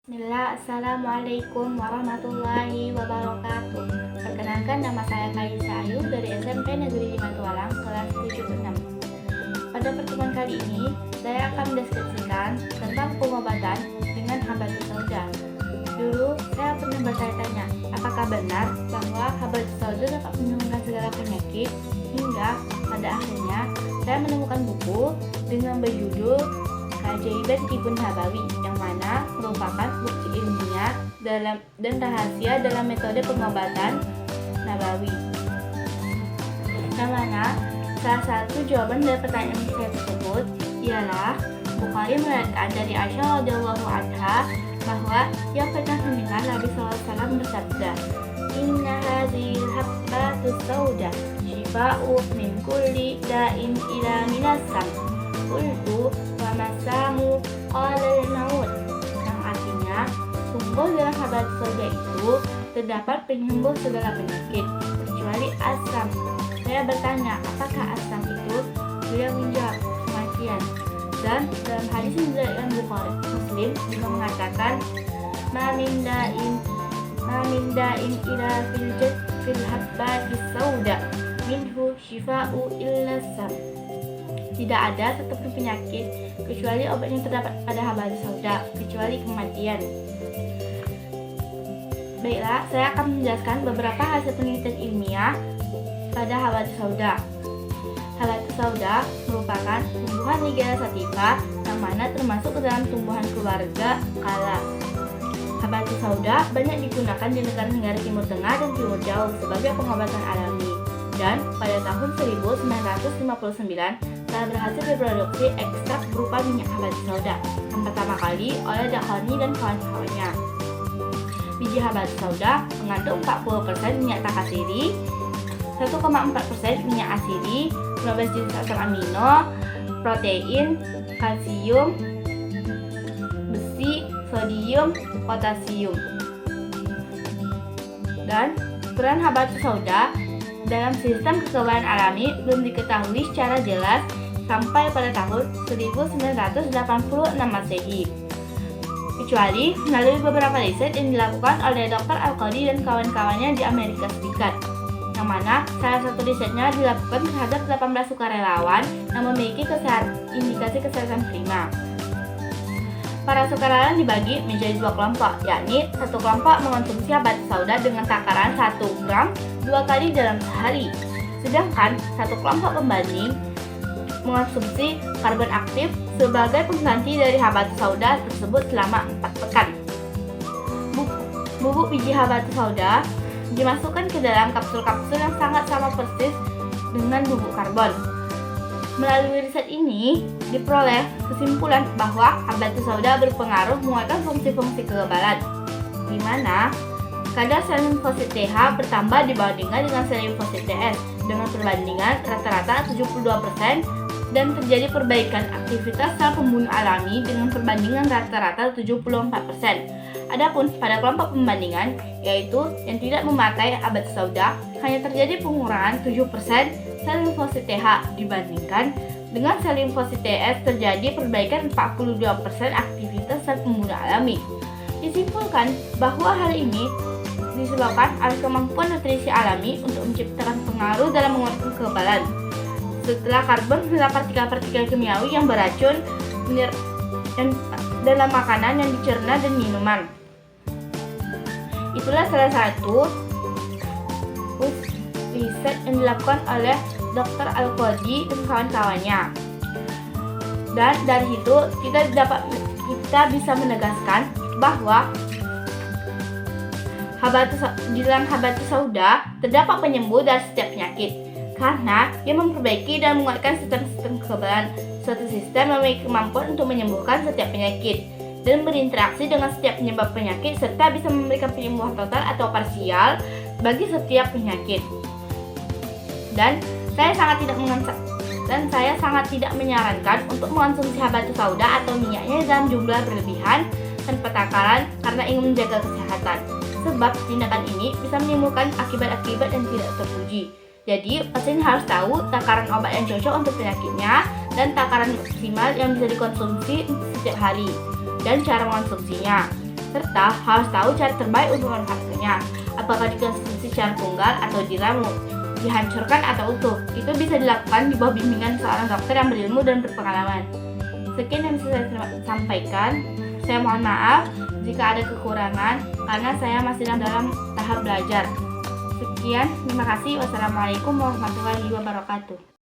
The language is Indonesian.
Bismillah, Assalamualaikum warahmatullahi wabarakatuh. Perkenalkan, nama saya Kaisa Ayu dari SMP Negeri 5 Tualang, kelas 76. Pada pertemuan kali ini, saya akan mendeskripsikan tentang pengobatan dengan habatus sauda. Dulu, saya pernah bertanya-tanya, apakah benar bahwa habatus sauda dapat menyembuhkan segala penyakit? Hingga pada akhirnya, saya menemukan buku dengan berjudul Keajaiban Ibn Nabawi, yang mana merupakan bukti ilmiah dan rahasia dalam metode pengobatan Nabawi. Yang mana salah satu jawaban dari pertanyaan saya tersebut ialah Bukhari meriwayatkan dari Aisyah radhiyallahu anha bahwa ia pernah mendengar Nabi SAW bersabda, "Inna hadhil habbatus sauda shifa'u min kulli da'in ila minasam." Qultu wa masamu qala al-maut, yang artinya sungguh dalam habatus sauda itu terdapat penyembuh segala penyakit kecuali asam. Saya bertanya, apakah asam itu? Beliau menjawab, kematian. Dan dalam hadis yang diriwayatkan Bukhari Muslim juga mengatakan, ma min da'in ila fil habbatis sauda minhu shifa'u illa sam. Tidak ada satupun penyakit kecuali obat yang terdapat pada habatus sauda, kecuali kematian. Baiklah, saya akan menjelaskan beberapa hasil penelitian ilmiah pada habatus sauda. Habatus sauda merupakan tumbuhan Nigella sativa yang mana termasuk ke dalam tumbuhan keluarga Kala. Habatus sauda banyak digunakan di negara-negara Timur Tengah dan Timur Jauh sebagai pengobatan alami. Dan pada tahun 1959 telah berhasil diproduksi ekstrak berupa minyak habatus sauda yang pertama kali oleh Dakhani dan kawan-kawannya. Biji habatus sauda mengandung 40% minyak takasiri, 1,4% minyak asiri, 15 jenis asam amino, protein, kalsium, besi, sodium, potasium. Dan peran habatus sauda dalam sistem kekebalan alami belum diketahui secara jelas sampai pada tahun 1986 Masehi, kecuali melalui beberapa riset yang dilakukan oleh Dr. Al-Qadi dan kawan-kawannya di Amerika Serikat, yang mana salah satu risetnya dilakukan terhadap 18 sukarelawan yang memiliki indikasi kesehatan prima. Para sukarelawan dibagi menjadi dua kelompok, yakni satu kelompok mengonsumsi habatus sauda dengan takaran 1 gram 2 kali dalam sehari, sedangkan satu kelompok pembanding mengonsumsi karbon aktif sebagai pengganti dari habatus sauda tersebut selama 4 pekan. Bubuk biji habatus sauda dimasukkan ke dalam kapsul-kapsul yang sangat sama persis dengan bubuk karbon. Melalui riset ini diperoleh kesimpulan bahwa habatus sauda berpengaruh menguatkan fungsi-fungsi kekebalan, di mana kadar sel limfosit TH bertambah dibandingkan dengan sel limfosit TS dengan perbandingan rata-rata 72% dan terjadi perbaikan aktivitas sel pembunuh alami dengan perbandingan rata-rata 74%. Adapun pada kelompok pembandingan, yaitu yang tidak memakai habatus sauda, hanya terjadi pengurangan 7% sel limfosit TH dibandingkan dengan sel limfosit TS terjadi perbaikan 42% aktivitas sel pembunuh alami. Disimpulkan bahwa hal ini disebabkan oleh kemampuan nutrisi alami untuk menciptakan pengaruh dalam menguatkan kekebalan. Setelah karbon adalah partikel-partikel kimiawi yang beracun dalam makanan yang dicerna dan minuman. Itulah salah satu riset yang dilakukan oleh Dr. Al-Qadi dan kawan-kawannya. Dan dari itu kita bisa menegaskan bahwa di dalam habatus sauda terdapat penyembuh dari setiap penyakit karena ia memperbaiki dan menguatkan sistem-sistem kekebalan. Suatu sistem memiliki kemampuan untuk menyembuhkan setiap penyakit dan berinteraksi dengan setiap penyebab penyakit serta bisa memberikan penyembuhan total atau parsial bagi setiap penyakit. Dan saya sangat tidak menyarankan untuk mengonsumsi habatus sauda atau minyaknya dalam jumlah berlebihan tanpa takaran karena ingin menjaga kesehatan. Sebab tindakan ini bisa menimbulkan akibat-akibat yang tidak terpuji. Jadi, pasien harus tahu takaran obat yang cocok untuk penyakitnya dan takaran maksimal yang bisa dikonsumsi setiap hari dan cara mengonsumsinya. serta harus tahu cara terbaik untuk memanfaatkannya. Apakah dikonsumsi secara tunggal atau diramu, dihancurkan atau utuh. Itu bisa dilakukan di bawah bimbingan seorang dokter yang berilmu dan berpengalaman. Sekian yang bisa saya sampaikan. Saya mohon maaf jika ada kekurangan karena saya masih dalam tahap belajar. Sekian, terima kasih. Wassalamualaikum warahmatullahi wabarakatuh.